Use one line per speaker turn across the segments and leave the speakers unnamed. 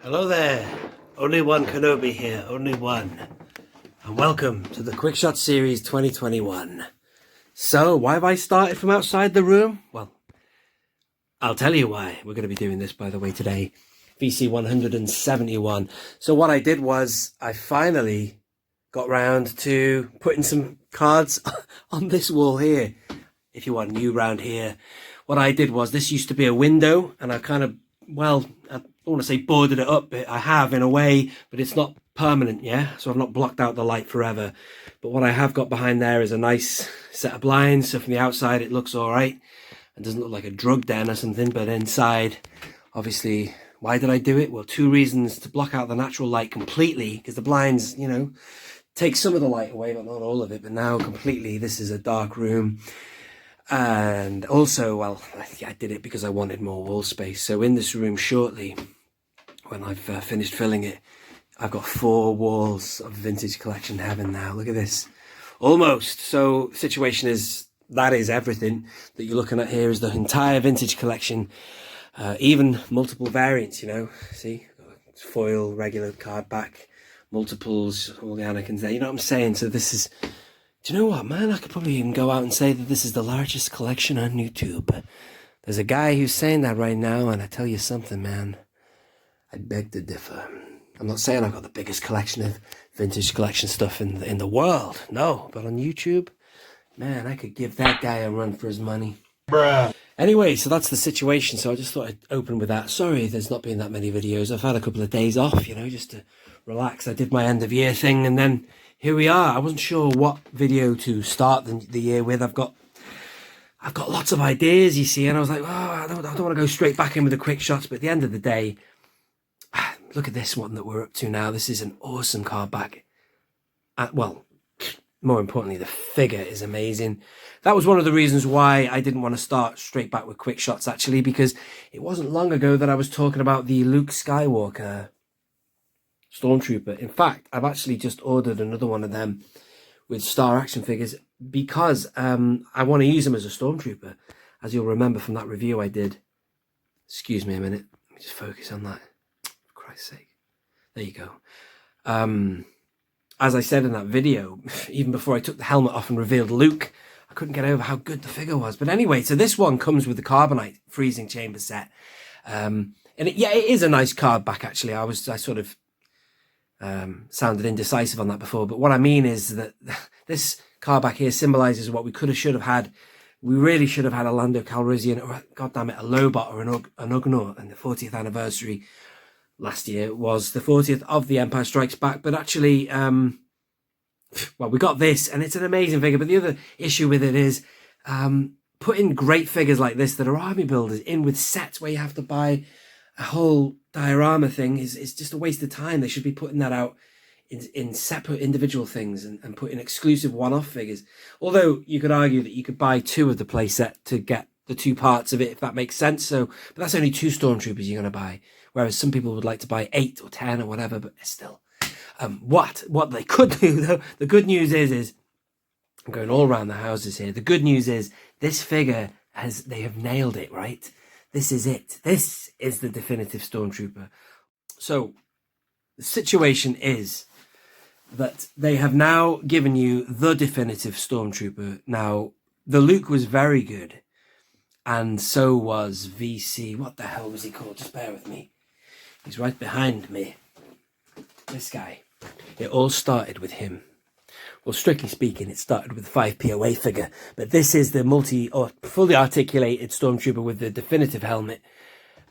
Hello there, only one Kenobi here, only one. And welcome to the QuickShot Series 2021. So, why have I started from outside the room? Well, I'll tell you why. We're going to be doing this, by the way, today. VC171. So what I did was, I finally got round to putting some cards on this wall here. If you are new round here, what I did was, this used to be a window, and I kind of, well, I don't want to say boarded it up, but I have in a way, but it's not permanent, yeah? So I've not blocked out the light forever. But what I have got behind there is a nice set of blinds, so from the outside it looks all right. It doesn't look like a drug den or something, but inside, obviously, why did I do it? Well, two reasons: to block out the natural light completely, because the blinds, you know, take some of the light away, but not all of it. But now completely, this is a dark room. And also, well, I did it because I wanted more wall space. So in this room shortly, when I've finished filling it, I've got 4 walls of vintage collection heaven now. Look at this. Almost. So situation is, that is everything that you're looking at here is the entire vintage collection. Even multiple variants, you know. See? Foil, regular card back, multiples, all the Anakins there. You know what I'm saying? So this is... Do you know what, man? I could probably even go out and say that this is the largest collection on YouTube. There's a guy who's saying that right now, and I tell you something, man. I beg to differ. I'm not saying I've got the biggest collection of vintage collection stuff in the world. No, but on YouTube, man, I could give that guy a run for his money. Bruh. Anyway, so that's the situation. So I just thought I'd open with that. Sorry, there's not been that many videos. I've had a couple of days off, you know, just to relax. I did my end of year thing, and then here we are. I wasn't sure what video to start the year with. I've got lots of ideas, you see, and I was like, oh, I don't want to go straight back in with the quick shots. But at the end of the day, look at this one that we're up to now. This is an awesome card back. Well, more importantly, the figure is amazing. That was one of the reasons why I didn't want to start straight back with quick shots, actually, because it wasn't long ago that I was talking about the Luke Skywalker Stormtrooper. In fact, I've actually just ordered another one of them with star action figures because I want to use him as a Stormtrooper. As you'll remember from that review I did. Excuse me a minute. Let me just focus on that. For Christ's sake. There you go. As I said in that video, even before I took the helmet off and revealed Luke, I couldn't get over how good the figure was. But anyway, so this one comes with the Carbonite Freezing Chamber set. And it is a nice card back, actually. I sort of sounded indecisive on that before, but what I mean is that this card back here symbolizes what we should have had. We really should have had a Lando Calrissian, or goddammit, a Lobot or an Ugnaught. And the 40th anniversary last year was the 40th of The Empire Strikes Back. But actually, well, we got this, and it's an amazing figure. But the other issue with it is putting great figures like this that are army builders in with sets where you have to buy a whole diorama thing is just a waste of time. They should be putting that out in separate individual things and putting exclusive one-off figures. Although you could argue that you could buy 2 of the playset to get the 2 parts of it, if that makes sense. So, but that's only 2 Stormtroopers you're going to buy. Whereas some people would like to buy 8 or 10 or whatever, but still. What they could do, though, the good news is I'm going all around the houses here. The good news is this figure they have nailed it, right? This is it. This is the definitive Stormtrooper. So the situation is that they have now given you the definitive Stormtrooper. Now, the Luke was very good. And so was VC. What the hell was he called? Just bear with me. He's right behind me. This guy. It all started with him. Well, strictly speaking, it started with the 5POA figure, but this is the fully articulated Stormtrooper with the definitive helmet.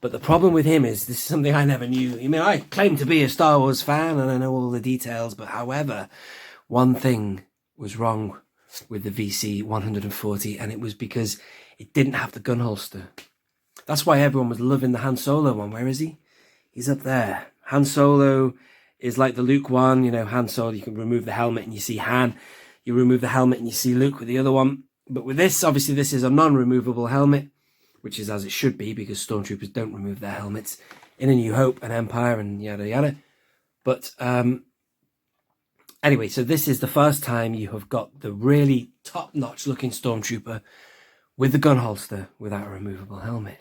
But the problem with him is, this is something I never knew. I mean, I claim to be a Star Wars fan and I know all the details, but however, one thing was wrong with the VC140, and it was because it didn't have the gun holster. That's why everyone was loving the Han Solo one. Where is he? He's up there. Han Solo is like the Luke one, you know, Han Solo, you can remove the helmet and you see Han. You remove the helmet and you see Luke with the other one. But with this, obviously this is a non-removable helmet, which is as it should be because Stormtroopers don't remove their helmets in A New Hope and Empire and yada yada. But anyway, so this is the first time you have got the really top-notch looking Stormtrooper with the gun holster without a removable helmet.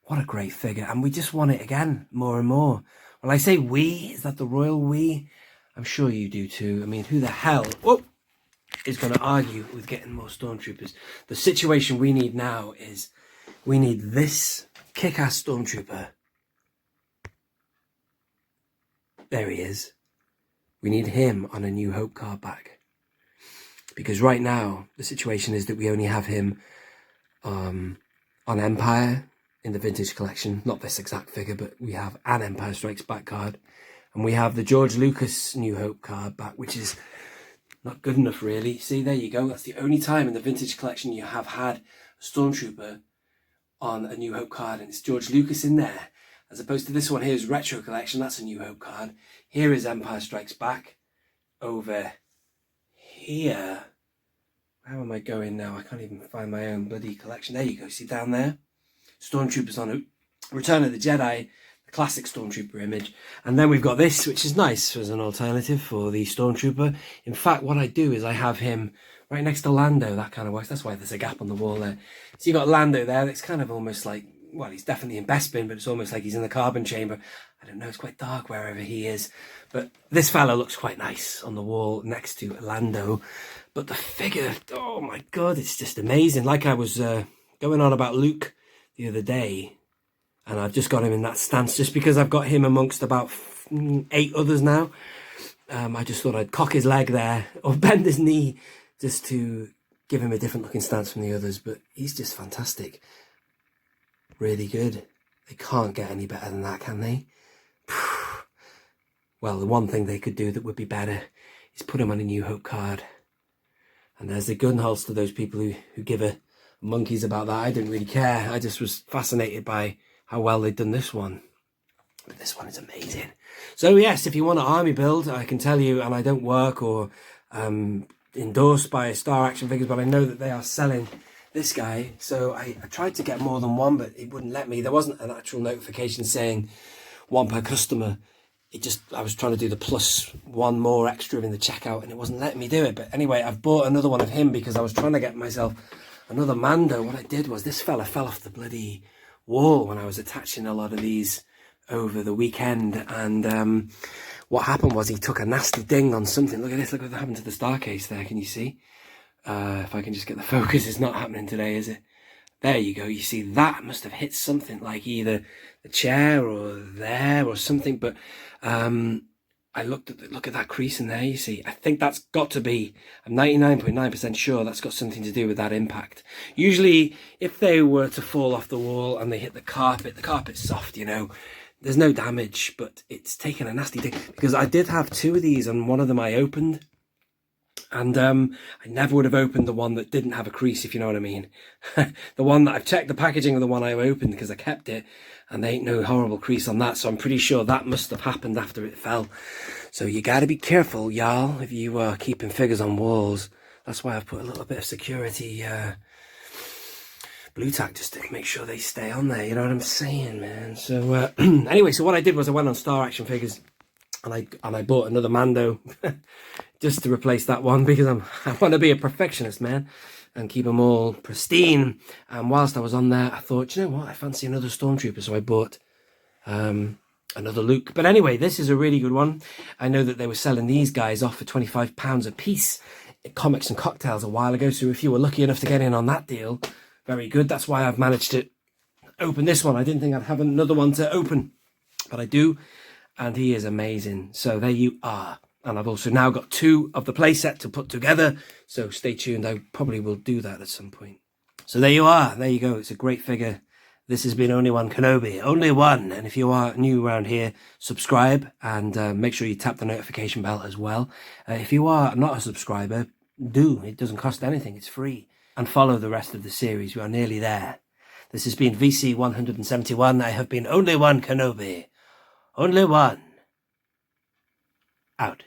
What a great figure. And we just want it again, more and more. When I say we, is that the royal we? I'm sure you do too. I mean, who the hell is going to argue with getting more Stormtroopers? The situation we need now is we need this kick-ass Stormtrooper. There he is. We need him on a New Hope card back. Because right now, the situation is that we only have him on Empire in the Vintage Collection. Not this exact figure, but we have an Empire Strikes Back card. And we have the George Lucas New Hope card back, which is not good enough, really. See, there you go. That's the only time in the Vintage Collection you have had a Stormtrooper on a New Hope card, and it's George Lucas in there. As opposed to this one here is Retro Collection. That's a New Hope card. Here is Empire Strikes Back. Over here. How am I going now? I can't even find my own bloody collection. There you go. See down there? Stormtroopers on Return of the Jedi. The classic Stormtrooper image. And then we've got this, which is nice as an alternative for the Stormtrooper. In fact, what I do is I have him right next to Lando. That kind of works. That's why there's a gap on the wall there. So you've got Lando there. That's kind of almost like, well, he's definitely in Bespin, but it's almost like he's in the carbon chamber. I don't know, it's quite dark wherever he is. But this fella looks quite nice on the wall next to Lando. But the figure, oh my God, it's just amazing. Like I was going on about Luke the other day, and I've just got him in that stance just because I've got him amongst about 8 others now. I just thought I'd cock his leg there or bend his knee just to give him a different looking stance from the others. But he's just fantastic. Really good. They can't get any better than that, can they? Well, the one thing they could do that would be better is put him on a New Hope card. And there's the gun holster, those people who give a monkeys about that. I didn't really care. I just was fascinated by how well they'd done this one. But this one is amazing. So yes, if you want an army build, I can tell you, and I don't work or endorsed by Star Action Figures, but I know that they are selling this guy. So I tried to get more than one, but it wouldn't let me. There wasn't an actual notification saying one per customer. I was trying to do the plus one more extra in the checkout, and it wasn't letting me do it. But anyway, I've bought another one of him because I was trying to get myself another Mando. What I did was this fella fell off the bloody wall when I was attaching a lot of these over the weekend. And what happened was he took a nasty ding on something. Look at this. Look what happened to the star case there. Can you see? If I can just get the focus, it's not happening today, is it? There you go. You see, that must have hit something like either the chair or there or something. But I look at that crease in there. You see, I think that's got to be, I'm 99.9% sure that's got something to do with that impact. Usually, if they were to fall off the wall and they hit the carpet's soft, you know, there's no damage, but it's taken a nasty ding. Because I did have 2 of these, and one of them I opened. And I never would have opened the one that didn't have a crease, if you know what I mean. The one that I've checked the packaging of the one I opened because I kept it, and there ain't no horrible crease on that. So I'm pretty sure that must have happened after it fell. So you got to be careful, y'all, if you are keeping figures on walls. That's why I've put a little bit of security blue tack just to make sure they stay on there. You know what I'm saying, man? So anyway, so what I did was I went on Star Action Figures, and I bought another Mando just to replace that one because I want to be a perfectionist, man, and keep them all pristine. And whilst I was on there, I thought, you know what, I fancy another Stormtrooper, so I bought another Luke. But anyway, this is a really good one. I know that they were selling these guys off for £25 a piece at Comics and Cocktails a while ago, so if you were lucky enough to get in on that deal, very good. That's why I've managed to open this one. I didn't think I'd have another one to open, but I do. And he is amazing. So there you are. And I've also now got 2 of the playset to put together. So stay tuned. I probably will do that at some point. So there you are. There you go. It's a great figure. This has been Only One Kenobi. Only one. And if you are new around here, subscribe. And make sure you tap the notification bell as well. If you are not a subscriber, do. It doesn't cost anything. It's free. And follow the rest of the series. We are nearly there. This has been VC171. I have been Only One Kenobi. Only one. Out.